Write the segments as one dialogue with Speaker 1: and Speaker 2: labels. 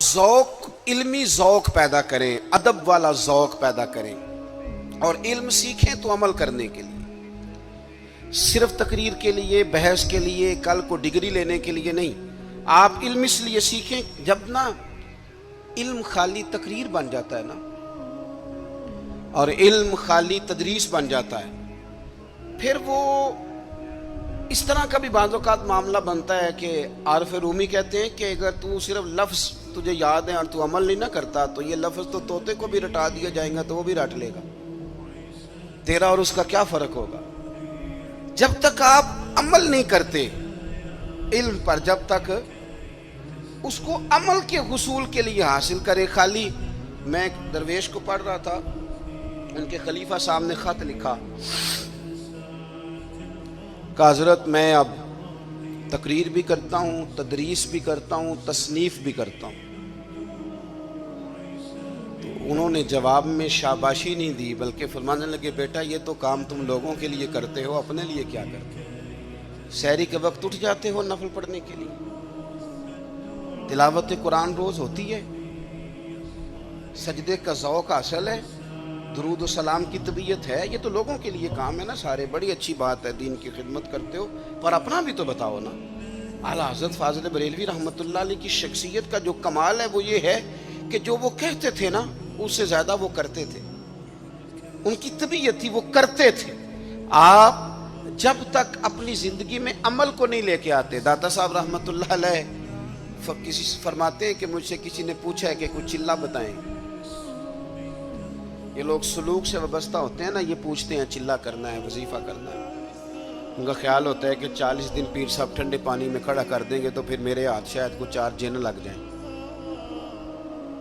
Speaker 1: ذوق، علمی ذوق پیدا کریں، ادب والا ذوق پیدا کریں، اور علم سیکھیں تو عمل کرنے کے لیے، صرف تقریر کے لیے، بحث کے لیے، کل کو ڈگری لینے کے لیے نہیں۔ آپ علم اس لیے سیکھیں، جب نا علم خالی تقریر بن جاتا ہے نا، اور علم خالی تدریس بن جاتا ہے، پھر وہ اس طرح کا بھی بعض اوقات معاملہ بنتا ہے کہ عارف رومی کہتے ہیں کہ اگر تو صرف لفظ تجھے یاد ہے اور تو عمل نہیں نہ کرتا تو یہ لفظ تو طوطے کو بھی رٹا دیا جائیں گا تو وہ بھی رٹ لے گا، تیرا اور اس کا کیا فرق ہوگا؟ جب تک آپ عمل نہیں کرتے علم پر، جب تک اس کو عمل کے حصول کے لیے حاصل کرے۔ خالی میں ایک درویش کو پڑھ رہا تھا، ان کے خلیفہ صاحب نے خط لکھا کہ حضرت میں اب تقریر بھی کرتا ہوں، تدریس بھی کرتا ہوں، تصنیف بھی کرتا ہوں۔ تو انہوں نے جواب میں شاباشی نہیں دی، بلکہ فرمانے لگے بیٹا یہ تو کام تم لوگوں کے لیے کرتے ہو، اپنے لیے کیا کرتے ہو؟ سحری کے وقت اٹھ جاتے ہو نفل پڑھنے کے لیے، تلاوت قرآن روز ہوتی ہے، سجدے کا ذوق حاصل ہے، درود و سلام کی طبیعت ہے، یہ تو لوگوں کے لیے کام ہے نا سارے۔ بڑی اچھی بات ہے، دین کی خدمت کرتے ہو، پر اپنا بھی تو بتاؤ نا۔ اعلیٰ حضرت فاضل بریلوی رحمۃ اللہ علیہ کی شخصیت کا جو کمال ہے وہ یہ ہے کہ جو وہ کہتے تھے نا اس سے زیادہ وہ کرتے تھے، ان کی طبیعت تھی وہ کرتے تھے۔ آپ جب تک اپنی زندگی میں عمل کو نہیں لے کے آتے، داتا صاحب رحمۃ اللہ علیہ کسی سے فرماتے ہیں کہ مجھ سے کسی نے پوچھا ہے کہ کچھ چلہ بتائیں۔ یہ لوگ سلوک سے وابستہ ہوتے ہیں نا، یہ پوچھتے ہیں چلہ کرنا ہے، وظیفہ کرنا ہے، ان کا خیال ہوتا ہے کہ 40 دن پیر صاحب ٹھنڈے پانی میں کھڑا کر دیں گے تو پھر میرے ہاتھ شاید کو 4 جن لگ جائیں۔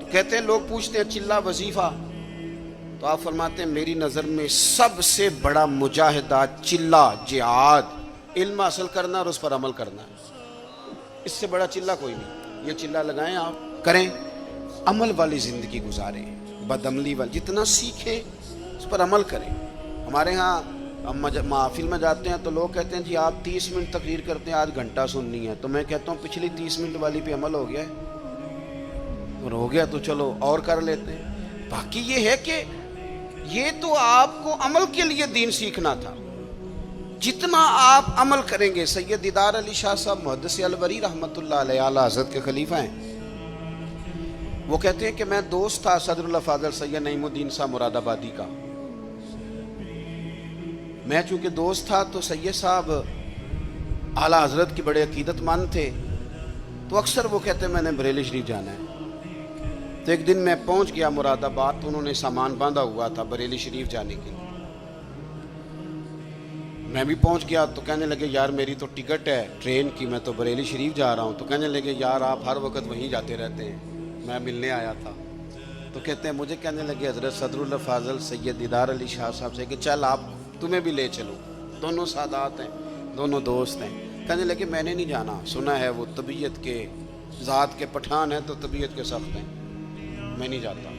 Speaker 1: تو کہتے ہیں لوگ پوچھتے ہیں چلہ وظیفہ، تو آپ فرماتے ہیں میری نظر میں سب سے بڑا مجاہدہ چلہ جہاد علم حاصل کرنا اور اس پر عمل کرنا ہے، اس سے بڑا چلہ کوئی نہیں۔ یہ چلہ لگائیں، آپ کریں، عمل والی زندگی گزاریں، بدعملی والی، جتنا سیکھیں اس پر عمل کریں۔ ہمارے ہاں ہم محافل میں جاتے ہیں تو لوگ کہتے ہیں جی آپ 30 منٹ تقریر کرتے ہیں، 1 گھنٹہ سننی ہے، تو میں کہتا ہوں پچھلی 30 منٹ والی پہ عمل ہو گیا ہے، اور ہو گیا تو چلو اور کر لیتے ہیں۔ باقی یہ ہے کہ یہ تو آپ کو عمل کے لیے دین سیکھنا تھا، جتنا آپ عمل کریں گے۔ سید دیدار علی شاہ صاحب محدث الوری رحمۃ اللہ علیہ، اعلیٰ حضرت کے خلیفہ ہیں، وہ کہتے ہیں کہ میں دوست تھا صدر اللہ فاضل سید نعیم الدین صاحب مراد آبادی کا، میں چونکہ دوست تھا تو سید صاحب اعلیٰ حضرت کی بڑے عقیدت مند تھے، تو اکثر وہ کہتے ہیں میں نے بریلی شریف جانا ہے۔ تو ایک دن میں پہنچ گیا مراد آباد، تو انہوں نے سامان باندھا ہوا تھا بریلی شریف جانے کے لیے، میں بھی پہنچ گیا، تو کہنے لگے یار میری تو ٹکٹ ہے ٹرین کی، میں تو بریلی شریف جا رہا ہوں۔ تو کہنے لگے یار آپ ہر وقت وہیں جاتے رہتے ہیں، میں ملنے آیا تھا۔ تو کہتے ہیں مجھے کہنے لگے حضرت صدر اللہ فاضل سید دیدار علی شاہ صاحب سے کہ چل آپ تمہیں بھی لے چلو، دونوں سادات ہیں، دونوں دوست ہیں۔ کہنے لگے میں نے نہیں جانا، سنا ہے وہ طبیعت کے ذات کے پٹھان ہیں تو طبیعت کے سخت ہیں، میں نہیں جاتا۔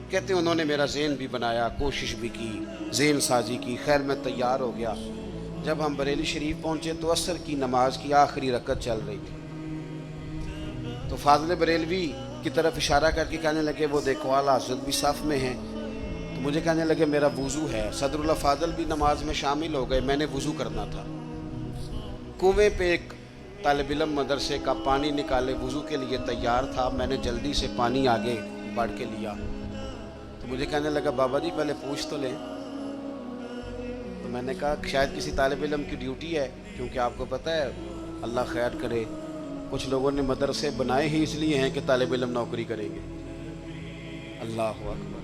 Speaker 1: کہتے ہیں انہوں نے میرا ذہن بھی بنایا، کوشش بھی کی، ذہن سازی کی، خیر میں تیار ہو گیا۔ جب ہم بریلی شریف پہنچے تو عصر کی نماز کی آخری رکعت چل رہی تھی، تو فاضل بریلوی کی طرف اشارہ کر کے کہنے لگے وہ دیکھو اعلیٰ حضرت بھی صف میں ہیں۔ تو مجھے کہنے لگے میرا وضو ہے، صدر اللہ فاضل بھی نماز میں شامل ہو گئے، میں نے وضو کرنا تھا۔ کنویں پہ ایک طالب علم مدرسے کا پانی نکالے وضو کے لیے تیار تھا، میں نے جلدی سے پانی آگے بڑھ کے لیا، تو مجھے کہنے لگا بابا جی پہلے پوچھ تو لیں۔ تو میں نے کہا شاید کسی طالب علم کی ڈیوٹی ہے، کیونکہ آپ کو پتہ ہے اللہ خیر کرے کچھ لوگوں نے مدرسے بنائے ہی اس لیے ہیں کہ طالب علم نوکری کریں گے۔ اللہ اکبر،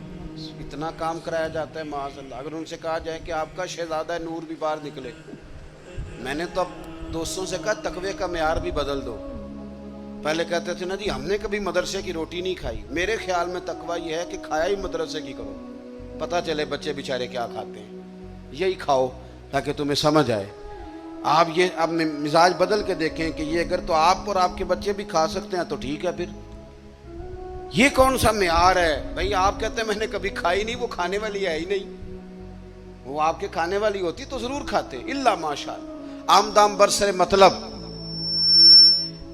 Speaker 1: اتنا کام کرایا جاتا ہے معاذ اللہ۔ اگر ان سے کہا جائے کہ آپ کا شہزادہ نور بھی باہر نکلے، میں نے تو اب دوستوں سے کہا تقوی کا معیار بھی بدل دو۔ پہلے کہتے تھے نا جی ہم نے کبھی مدرسے کی روٹی نہیں کھائی، میرے خیال میں تقوی یہ ہے کہ کھایا ہی مدرسے کی کرو، پتہ چلے بچے بیچارے کیا کھاتے ہیں، یہی کھاؤ تاکہ تمہیں سمجھ آئے۔ آپ یہ اب مزاج بدل کے دیکھیں کہ یہ اگر تو آپ اور آپ کے بچے بھی کھا سکتے ہیں تو ٹھیک ہے، پھر یہ کون سا معیار ہے بھائی؟ آپ کہتے ہیں میں نے کبھی کھائی نہیں، وہ کھانے والی ہے ہی نہیں، وہ آپ کے کھانے والی ہوتی تو ضرور کھاتے، الا ماشاء اللہ۔ آمدام برسر مطلب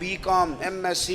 Speaker 1: B.Com, MSc,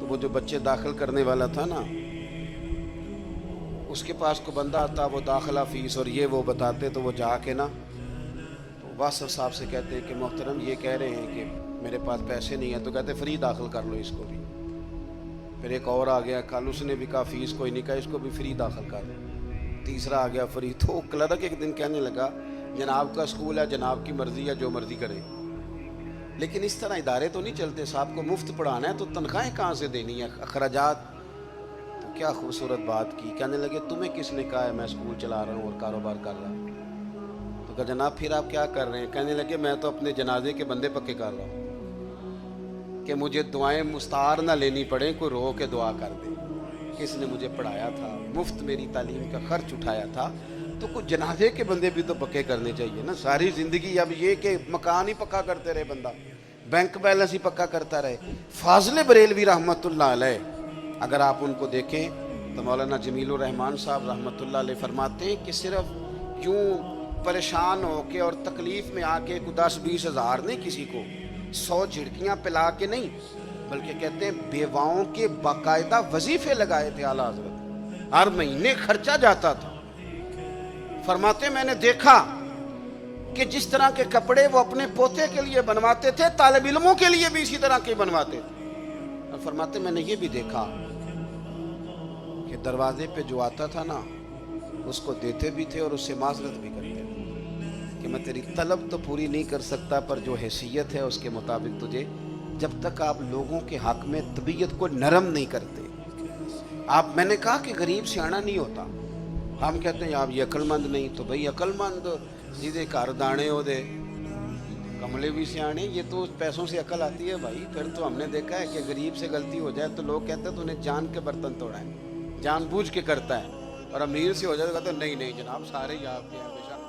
Speaker 1: تو وہ جو بچے داخل کرنے والا تھا نا، اس کے پاس کو بندہ آتا، وہ داخلہ فیس اور یہ وہ بتاتے، تو وہ جا کے نا تو واسف صاحب سے کہتے کہ محترم یہ کہہ رہے ہیں کہ میرے پاس پیسے نہیں ہیں، تو کہتے فری داخل کر لو اس کو بھی۔ پھر ایک اور آ گیا، کل اس نے بھی کہا فیس کوئی نہیں، کہا اس کو بھی فری داخل کر لو۔ تیسرا آ گیا فری۔ تو کلرک ایک دن کہنے لگا جناب کا اسکول ہے، جناب کی مرضی ہے، جو مرضی کرے، لیکن اس طرح ادارے تو نہیں چلتے، صاحب کو مفت پڑھانا ہے تو تنخواہیں کہاں سے دینی ہے، اخراجات۔ تو کیا خوبصورت بات کی، کہنے لگے تمہیں کس نے کہا ہے میں اسکول چلا رہا ہوں اور کاروبار کر رہا ہوں؟ تو کہا جناب پھر آپ کیا کر رہے ہیں؟ کہنے لگے میں تو اپنے جنازے کے بندے پکے کر رہا ہوں کہ مجھے دعائیں مستعار نہ لینی پڑیں، کوئی رو کے دعا کر دے۔ کس نے مجھے پڑھایا تھا، مفت میری تعلیم کا خرچ اٹھایا تھا، تو کچھ جنازے کے بندے بھی تو پکے کرنے چاہیے نا۔ ساری زندگی اب یہ کہ مکان ہی پکا کرتے رہے بندہ، بینک بیلنس ہی پکا کرتا رہے۔ فاضل بریلوی رحمۃ اللہ علیہ، اگر آپ ان کو دیکھیں تو مولانا جمیل الرحمان صاحب رحمۃ اللہ علیہ فرماتے ہیں کہ صرف یوں پریشان ہو کے اور تکلیف میں آ کے 10-20 ہزار نہیں، کسی کو 100 جھڑکیاں پلا کے نہیں، بلکہ کہتے ہیں بیواؤں کے باقاعدہ وظیفے لگائے تھے اعلیٰ حضرت، ہر مہینے خرچہ جاتا تھا۔ فرماتے میں نے دیکھا کہ جس طرح کے کپڑے وہ اپنے پوتے کے لیے بنواتے تھے، طالب علموں کے لیے بھی اسی طرح کے بنواتے تھے۔ اور فرماتے میں نے یہ بھی دیکھا کہ دروازے پہ جو آتا تھا نا اس کو دیتے بھی تھے اور اس سے معذرت بھی کرتے تھے کہ میں تیری طلب تو پوری نہیں کر سکتا، پر جو حیثیت ہے اس کے مطابق تجھے، جب تک آپ لوگوں کے حق میں طبیعت کو نرم نہیں کرتے۔ آپ، میں نے کہا کہ غریب سیاںا نہیں ہوتا، ہم کہتے ہیں آپ یہ عقل مند نہیں، تو بھئی عقل مند جیدے گھر دانے ہو دے کملے بھی سیانے، یہ تو پیسوں سے عقل آتی ہے بھائی۔ پھر تو ہم نے دیکھا ہے کہ غریب سے غلطی ہو جائے تو لوگ کہتے ہیں تو انہیں جان کے برتن توڑا ہے، جان بوجھ کے کرتا ہے، اور امیر سے ہو جائے تو کہتے ہیں نہیں نہیں جناب سارے ہی آپ کے ہیں، بے شک۔